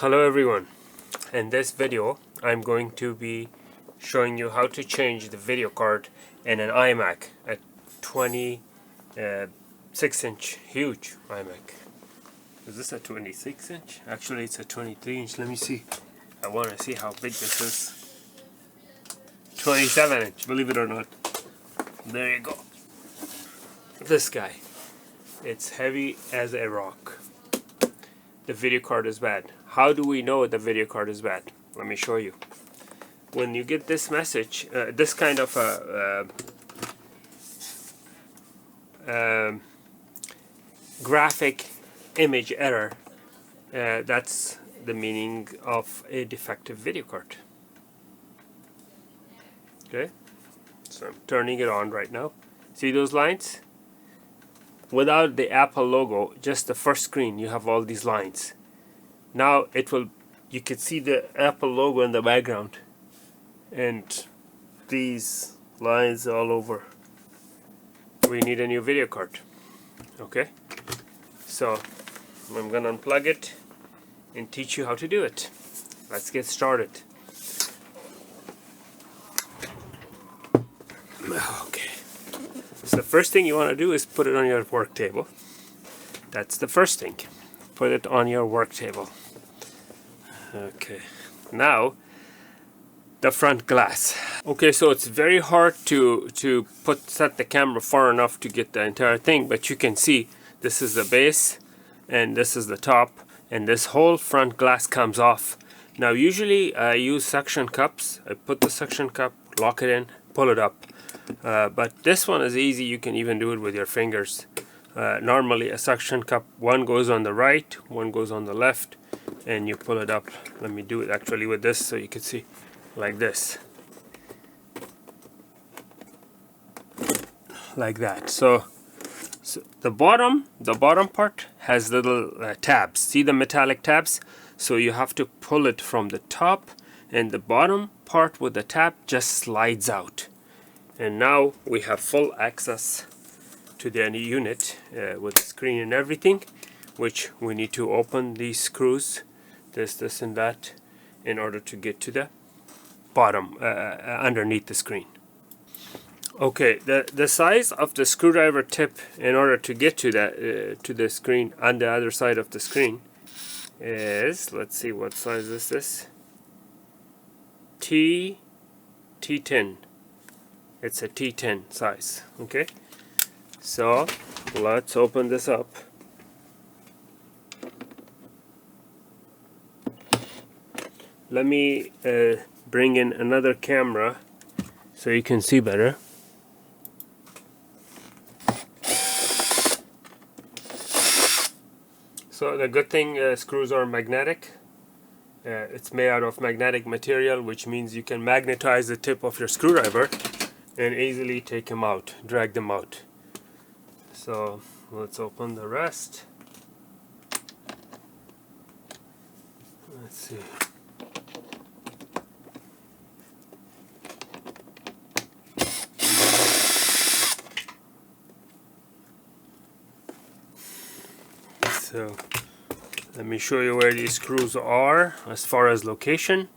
Hello everyone. In this video I'm going to be showing you how to change the video card in an iMac, a 26-inch huge iMac. Is this a 26-inch? Actually it's a 23-inch. Let me see. I want to see how big this is. 27-inch, believe it or not. There you go. This guy. It's heavy as a rock. The video card is bad. How do we know the video card is bad? Let me show you. When you get this message, this kind of graphic image error, that's the meaning of a defective video card. Okay, so I'm turning it on right now. See those lines? Without the Apple logo, just the first screen, you have all these lines. Now you can see the Apple logo in the background and these lines all over. We need a new video card. Okay, so I'm gonna unplug it and teach you how to do it. Let's get started. Okay, so the first thing you want to do is put it on your work table. That's the first thing. Put it on your work table. Okay, now the front glass. Okay, so it's very hard to set the camera far enough to get the entire thing, but you can see this is the base and this is the top, and this whole front glass comes off. Now usually I use suction cups. I put the suction cup, lock it in, pull it up. But this one is easy. You can even do it with your fingers. Normally a suction cup, one goes on the right, one goes on the left, and you pull it up. Let me do it actually with this so you can see, like this, like that. So the bottom part has little tabs. See the metallic tabs? So you have to pull it from the top, and the bottom part with the tab just slides out. And now we have full access to the unit with the screen and everything, which we need to open these screws, this and that, in order to get to the bottom underneath the screen. Okay, the size of the screwdriver tip in order to get to the screen on the other side of the screen is, let's see, what size is this? T10. It's a T10 size. Okay, so let's open this up. Let me bring in another camera so you can see better. So the good thing, screws are magnetic. It's made out of magnetic material, which means you can magnetize the tip of your screwdriver and easily take them out, drag them out. So let's open the rest. Let's see. So let me show you where these screws are as far as location.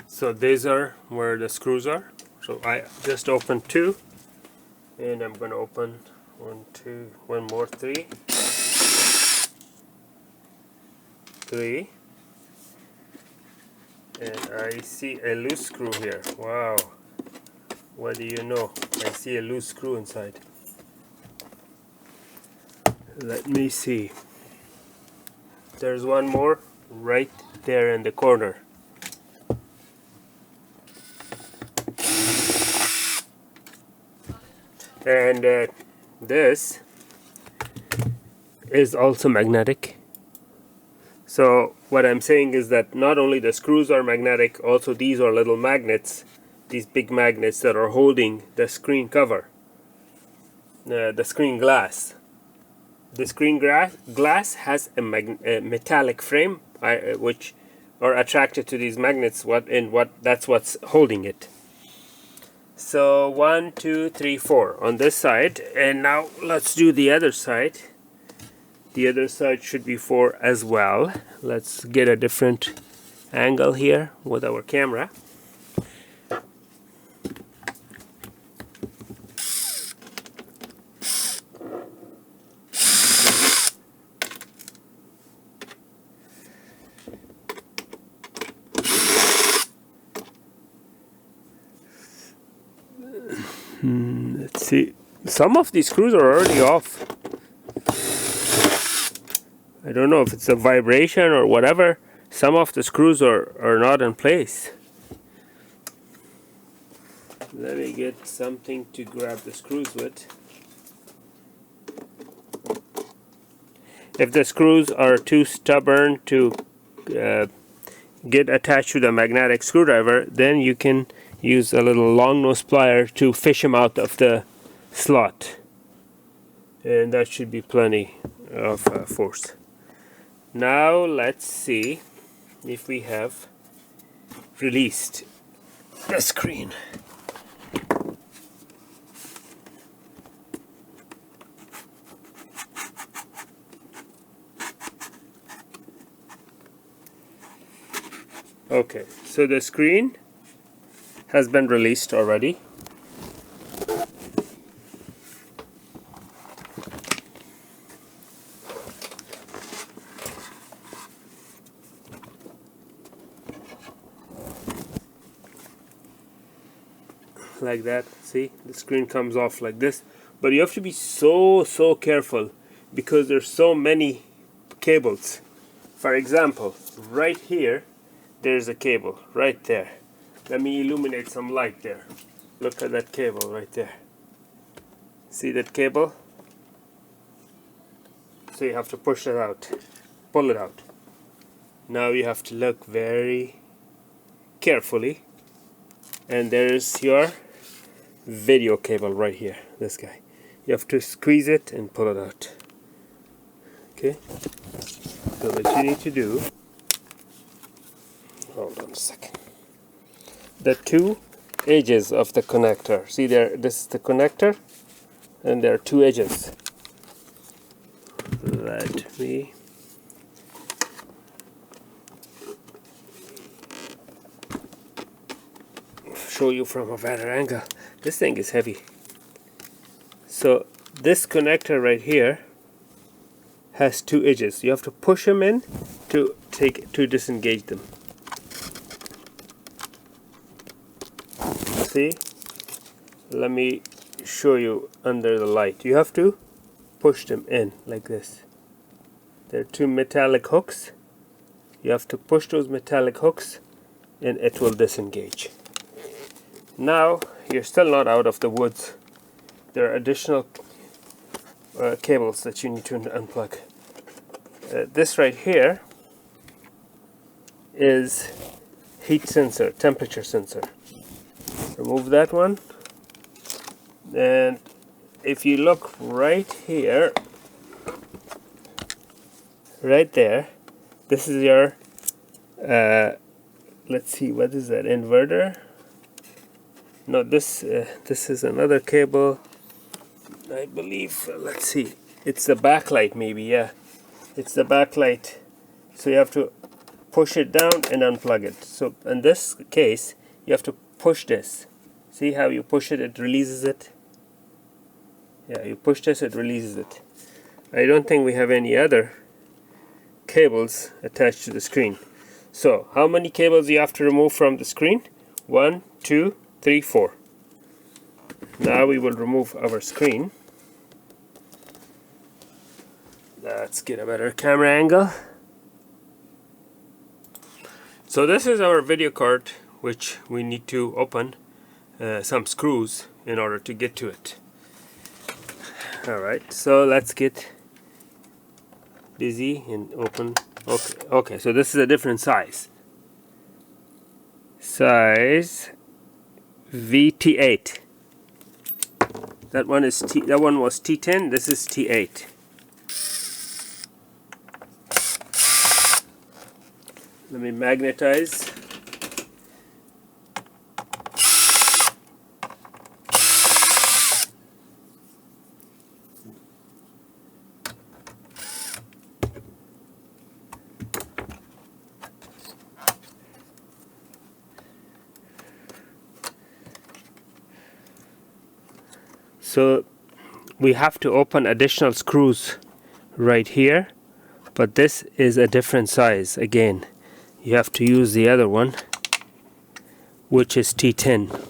So these are where the screws are. So I just opened two, and I'm going to open one more, three, and I see a loose screw here. Wow, what do you know? I see a loose screw inside. Let me see. There's one more right there in the corner. And this is also magnetic. So what I'm saying is that not only the screws are magnetic, also these are little magnets, these big magnets that are holding the screen cover, the screen glass. The screen glass has a metallic frame, which are attracted to these magnets. That's what's holding it. So 1, 2, 3, 4 on this side, and now let's do the other side. The other side should be 4 as well. Let's get a different angle here with our camera. Let's see. Some of these screws are already off. I don't know if it's a vibration or whatever. Some of the screws are not in place. Let me get something to grab the screws with. If the screws are too stubborn to get attached to the magnetic screwdriver, then you can use a little long nose plier to fish them out of the slot, and that should be plenty of force. Now let's see if we have released the screen. Okay, so the screen has been released already. Like that. See, the screen comes off like this, but you have to be so careful because there's so many cables. For example, right here there's a cable right there. Let me illuminate some light there. Look at that cable right there. See that cable? So you have to push it out, pull it out. Now you have to look very carefully, and there's your video cable right here, this guy. You have to squeeze it and pull it out. Okay, so what you need to do, hold on a second. The two edges of the connector, see there, this is the connector, and there are two edges. Let me show you from a better angle. This thing is heavy. So this connector right here has two edges. You have to push them in to disengage them. See? Let me show you under the light. You have to push them in like this. There are two metallic hooks. You have to push those metallic hooks and it will disengage. Now you're still not out of the woods. There are additional cables that you need to unplug. This right here is heat sensor, temperature sensor. Remove that one, and if you look right here, right there, this is your let's see, what is that, inverter? No, this is another cable, I believe. Let's see, it's the backlight maybe. Yeah, it's the backlight. So you have to push it down and unplug it. So in this case you have to push this. See how you push it, it releases it. Yeah, you push this, it releases it. I don't think we have any other cables attached to the screen. So how many cables do you have to remove from the screen? 1, 2, 3, 4. Now we will remove our screen. Let's get a better camera angle. So this is our video card, which we need to open some screws in order to get to it. Alright, so let's get busy and open. Okay, so this is a different size. Size VT8. That one was T10, this is T8. Let me magnetize. So we have to open additional screws right here, but this is a different size. Again, you have to use the other one, which is T10.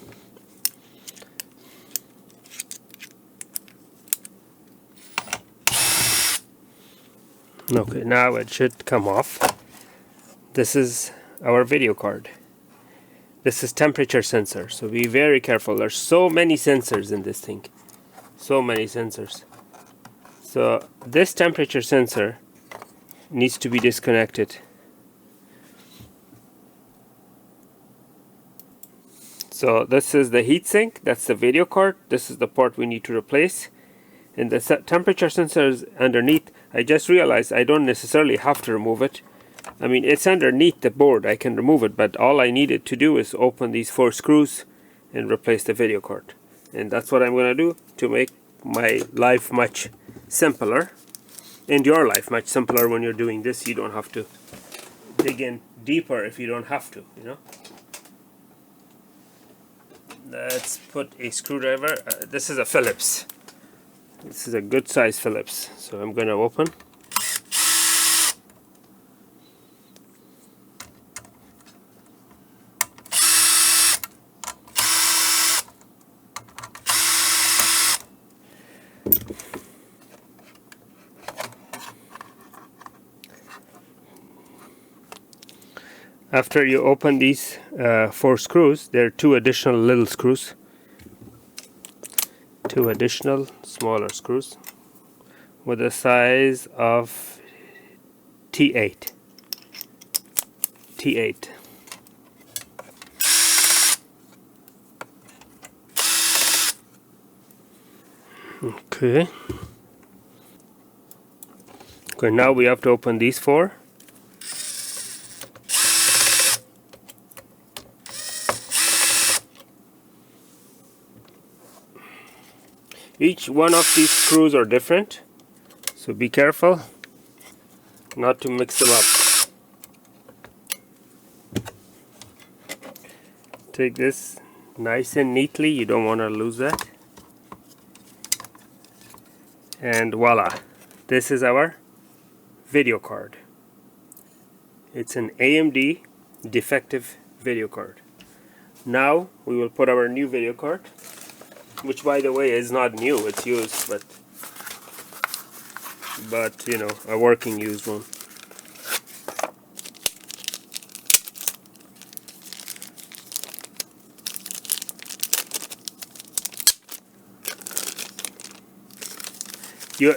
Okay, now it should come off. This is our video card. This is temperature sensor, so be very careful. There's so many sensors in this thing. So many sensors. So this temperature sensor needs to be disconnected. So this is the heatsink, that's the video card. This is the part we need to replace. And the temperature sensor is underneath. I just realized I don't necessarily have to remove it. I mean, it's underneath the board. I can remove it, but all I needed to do is open these 4 screws and replace the video card. And that's what I'm going to do to make my life much simpler, and your life much simpler. When you're doing this, you don't have to dig in deeper if you don't have to, you know. Let's put a screwdriver. This is a Phillips. This is a good size Phillips. So I'm going to open. After you open these 4 screws, there are 2 additional little screws. 2 additional smaller screws with a size of T8. T8. Okay. Okay, now we have to open these 4. Each one of these screws are different, so be careful not to mix them up. Take this nice and neatly, you don't want to lose that. And voila, this is our video card. It's an AMD defective video card. Now we will put our new video card, which by the way is not new, it's used, but you know, a working used one.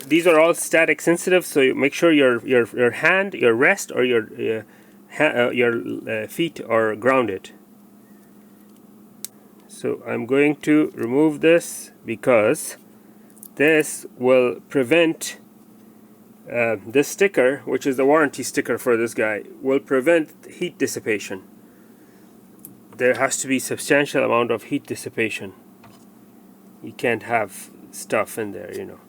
These are all static sensitive, so you make sure your hand, your wrist, or your feet are grounded. So I'm going to remove this because this will prevent this sticker, which is the warranty sticker for this guy, will prevent heat dissipation. There has to be substantial amount of heat dissipation. You can't have stuff in there, you know.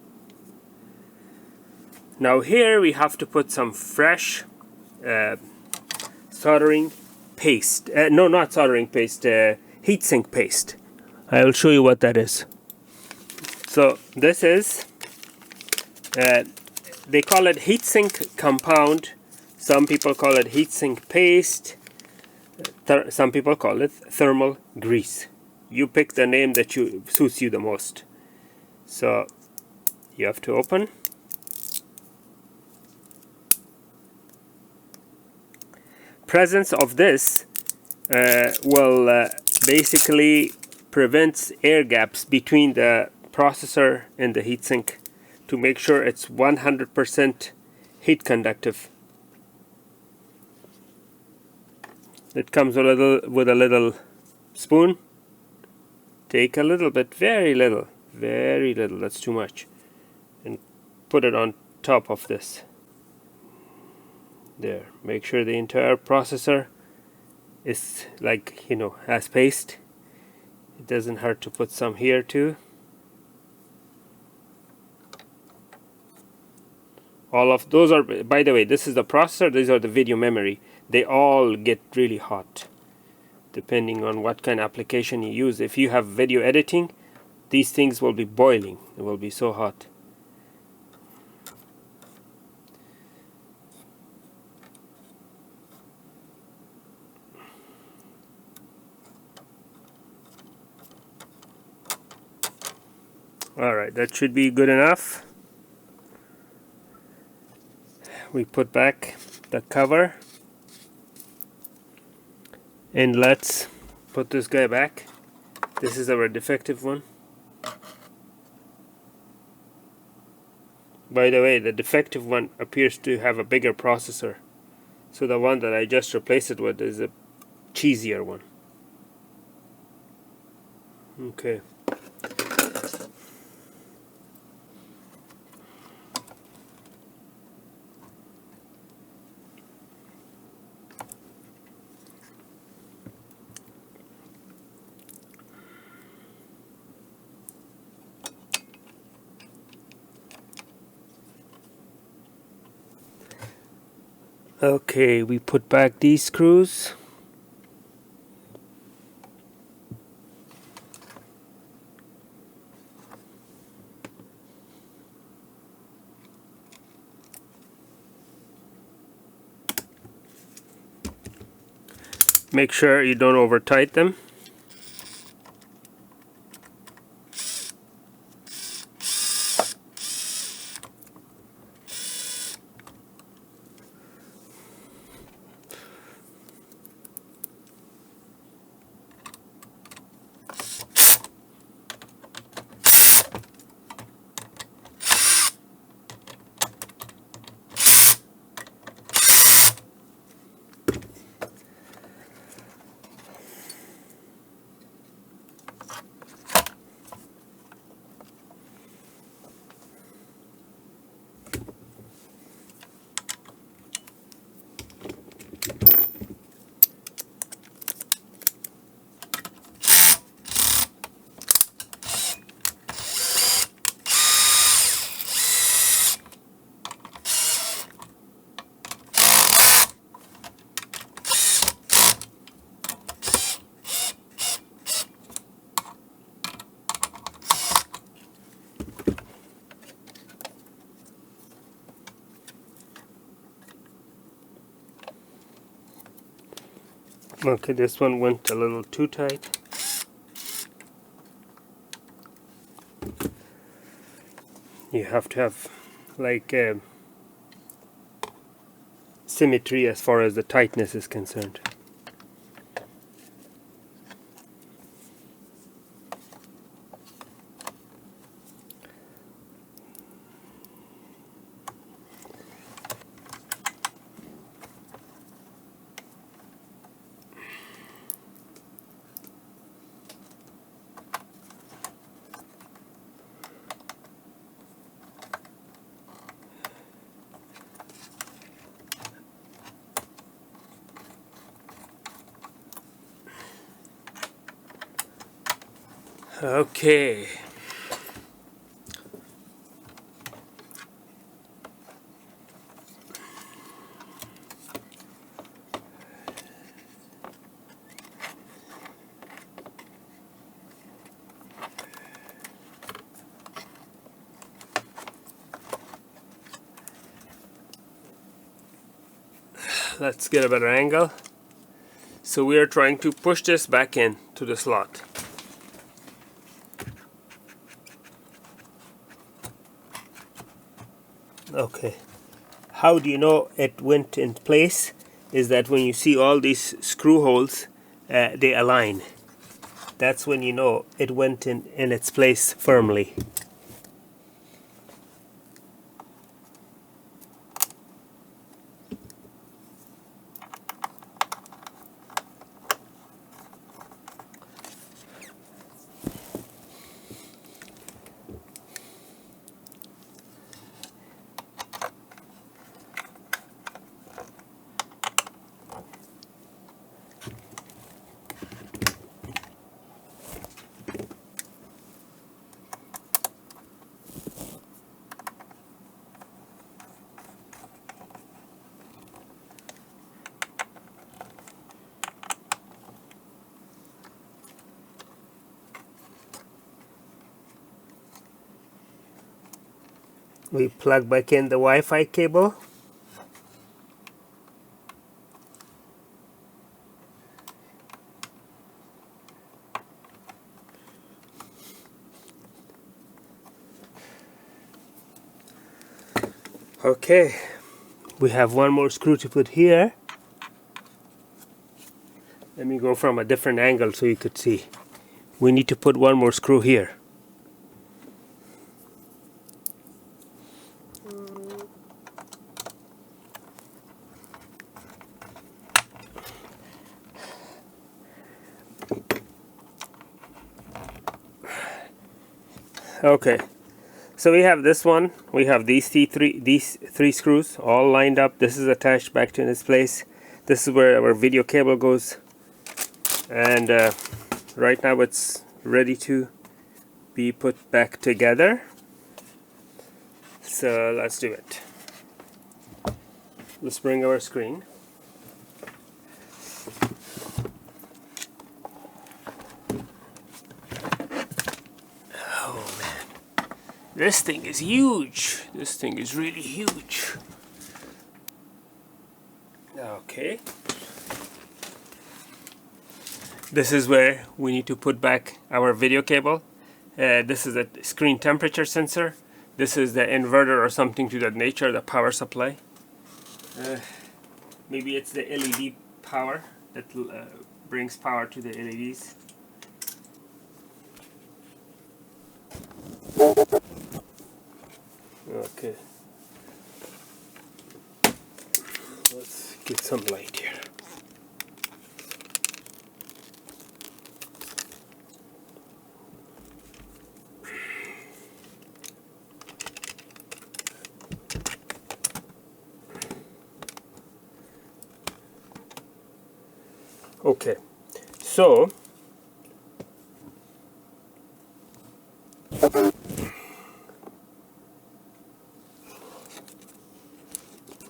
Now here we have to put some fresh soldering paste. No, not soldering paste. Heatsink paste. I will show you what that is. So this is, they call it heatsink compound. Some people call it heatsink paste. Some people call it thermal grease. You pick the name that suits you the most. So you have to open. Presence of this will basically prevents air gaps between the processor and the heatsink to make sure it's 100% heat conductive. It comes with a little spoon. Take a little bit, very little, that's too much, and put it on top of this. There, make sure the entire processor is, like, you know, has paste. It doesn't hurt to put some here too. All of those are, by the way, this is the processor, these are the video memory. They all get really hot depending on what kind of application you use. If you have video editing, these things will be boiling. It will be so hot. Alright, that should be good enough. We put back the cover, and let's put this guy back. This is our defective one. By the way, the defective one appears to have a bigger processor, so the one that I just replaced it with is a cheesier one. Okay. Okay, we put back these screws. Make sure you don't over tight them. Okay, this one went a little too tight. You have to have like symmetry as far as the tightness is concerned. Okay. Let's get a better angle. So we are trying to push this back in to the slot. Okay, how do you know it went in place? Is that when you see all these screw holes, they align. That's when you know it went in its place firmly. We plug back in the Wi-Fi cable. Okay, we have one more screw to put here. Let me go from a different angle so you could see. We need to put one more screw here. Okay, so we have this one. We have these three screws all lined up. This is attached back to its place. This is where our video cable goes, and right now it's ready to be put back together. So let's do it. Let's bring our screen. Oh man, this thing is huge. This thing is really huge. Okay. This is where we need to put back our video cable. This is a screen temperature sensor. This is the inverter or something to that nature, the power supply. Maybe it's the LED power that brings power to the LEDs. Okay. Let's get some light here. Okay, so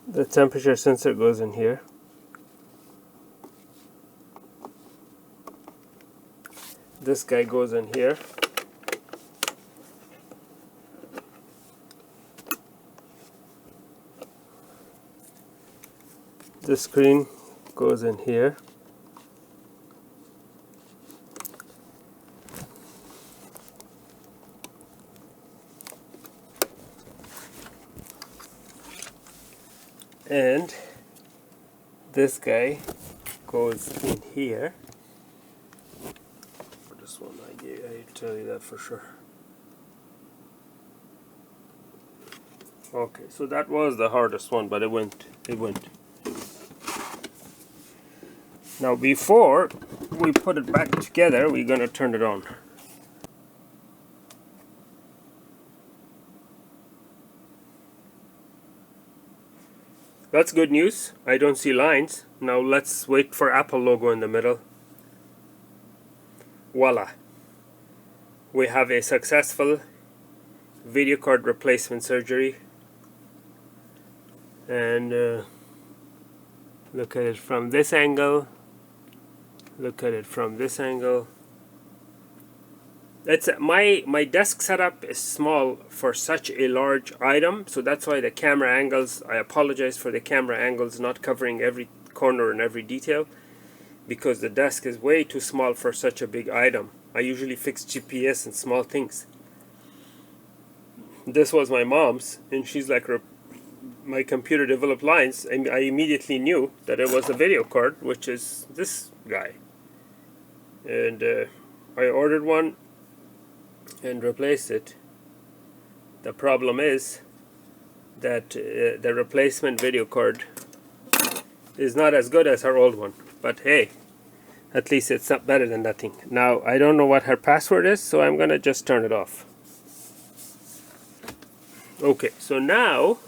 the temperature sensor goes in here. This guy goes in here. The screen goes in here. And this guy goes in here. For this one, I tell you that for sure. Okay, so that was the hardest one, but it went. Now before we put it back together, we're gonna turn it on. That's good news. I don't see lines. Now let's wait for Apple logo in the middle. Voila. We have a successful video card replacement surgery. And look at it from this angle. Look at it from this angle. It's my desk setup is small for such a large item, so that's why the camera angles, I apologize for the camera angles not covering every corner and every detail, because the desk is way too small for such a big item. I usually fix GPS and small things. This was my mom's, and she's like, my computer developed lines, and I immediately knew that it was a video card, which is this guy. And I ordered one and replaced it. The problem is that the replacement video card is not as good as her old one, but hey, at least it's not better than nothing. Now I don't know what her password is, so I'm gonna just turn it off. Okay, so now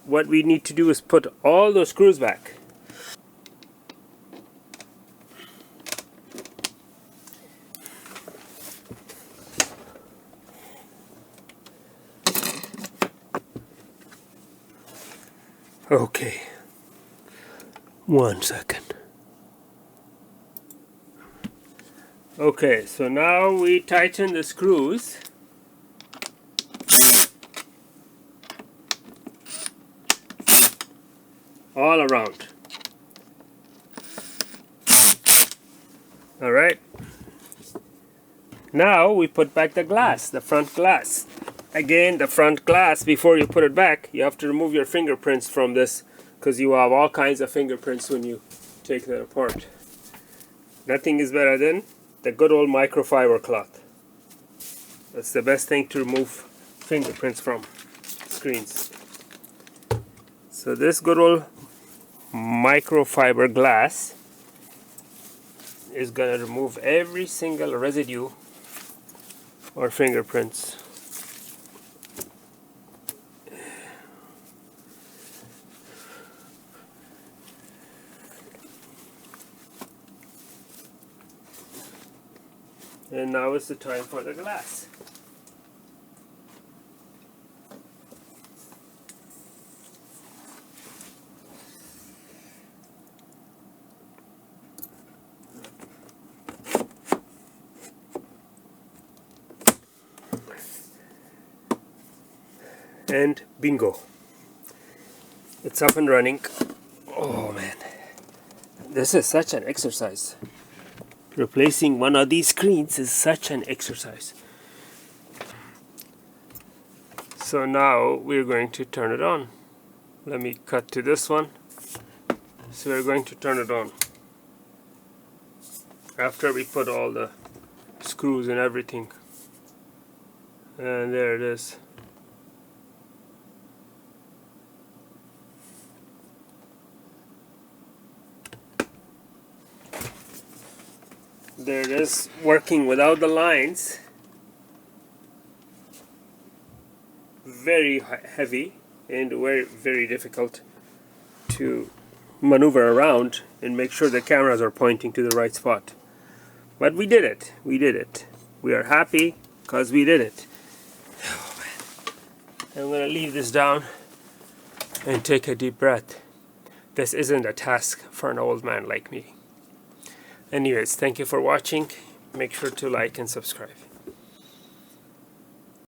what we need to do is put all those screws back. Okay, 1 second. Okay, so now we tighten the screws. all around. Alright. Now we put back the glass, the front glass. Again, the front glass, before you put it back, you have to remove your fingerprints from this, because you have all kinds of fingerprints when you take that apart. Nothing is better than the good old microfiber cloth. That's the best thing to remove fingerprints from screens. So this good old microfiber glass is going to remove every single residue or fingerprints. And now is the time for the glass. And bingo, it's up and running. Oh man, this is such an exercise. Replacing one of these screens is such an exercise. So now we're going to turn it on. Let me cut to this one. So we're going to turn it on after we put all the screws and everything. And there it is. There it is, working without the lines. Very heavy and very difficult to maneuver around and make sure the cameras are pointing to the right spot. But we did it. We did it. We are happy because we did it. Oh, man. I'm going to leave this down and take a deep breath. This isn't a task for an old man like me. Anyways, thank you for watching. Make sure to like and subscribe.